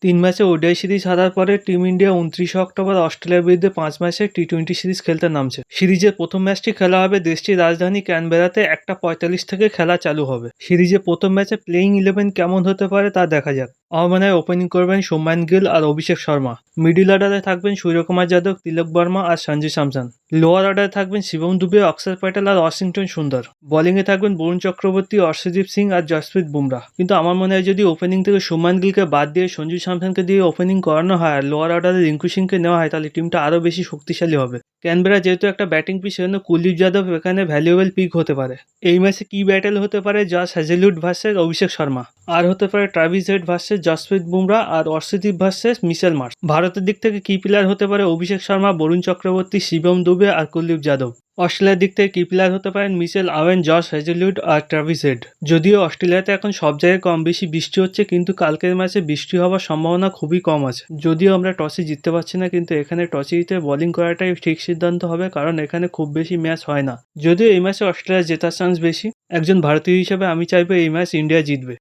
তিন ম্যাচে ODI series হারার পরে টিম ইন্ডিয়া ২৯ অক্টোবর অস্ট্রেলিয়ার বিরুদ্ধে ৫ ম্যাচের টি-২০ সিরিজ খেলতে নামছে। সিরিজের প্রথম ম্যাচটি খেলা হবে দেশটির রাজধানী ক্যানবেরাতে ১টা ৪৫ থেকে খেলা চালু হবে। সিরিজের প্রথম ম্যাচে প্লেইং 11 কেমন হতে পারে তা দেখা যাক। আমার মনে হয় ওপেনিং করবেন শুভমান গিল আর অভিষেক শর্মা। মিডল অর্ডারে থাকবেন সূর্যকুমার যাদব, তিলক বর্মা আর সঞ্জু স্যামসন। লোয়ার অর্ডারে থাকবেন শিবম দুবে, অক্ষর প্যাটেল আর ওয়াশিংটন সুন্দর। বোলিংয়ে থাকবেন বরুণ চক্রবর্তী, অর্শদীপ সিং আর জসপ্রীত বুমরা। কিন্তু আমার মনে হয় যদি ওপেনিং থেকে শুভমান গিলকে বাদ দিয়ে সঞ্জু স্যামসনকে দিয়ে ওপেনিং করানো হয় আর লোয়ার অর্ডারে রিঙ্কু সিংকে নেওয়া হয় তাহলে টিমটা আরও বেশি শক্তিশালী হবে। ক্যানবেরা যেহেতু একটা ব্যাটিং পিচ সেজন্য কুলদীপ যাদব এখানে ভ্যালুয়েবল পিক হতে পারে। এই ম্যাচে কি ব্যাটেল হতে পারে Josh Hazlewood versus Abhishek Sharma, আর হতে পারে Travis Head versus Jasprit Bumrah আর অর্শদীপ ভার্সেস মিচেল মার্শ। ভারতের দিক থেকে কি প্লেয়ার হতে পারে অভিষেক শর্মা, বরুণ চক্রবর্তী, শিবম দুবে আর কুলদীপ যাদব। অস্ট্রেলিয়ার দিক থেকে কি প্লেয়ার হতে পারেন মিচেল আওয়েন, জশ হ্যাজেলউড আর ট্রাভিস হেড। যদিও অস্ট্রেলিয়াতে এখন সব জায়গায় কম বেশি বৃষ্টি হচ্ছে, কিন্তু কালকের ম্যাচে বৃষ্টি হওয়ার সম্ভাবনা খুবই কম আছে। যদিও আমরা টসে জিততে পারছি না, কিন্তু এখানে টসে জিতে বোলিং করাটাই ঠিক সিদ্ধান্ত হবে, কারণ এখানে খুব বেশি ম্যাচ হয় না। যদিও এই ম্যাচে অস্ট্রেলিয়া জেতার চান্স বেশি। একজন ভারতীয় হিসেবে আমি চাইবো এই ম্যাচ ইন্ডিয়া জিতবে।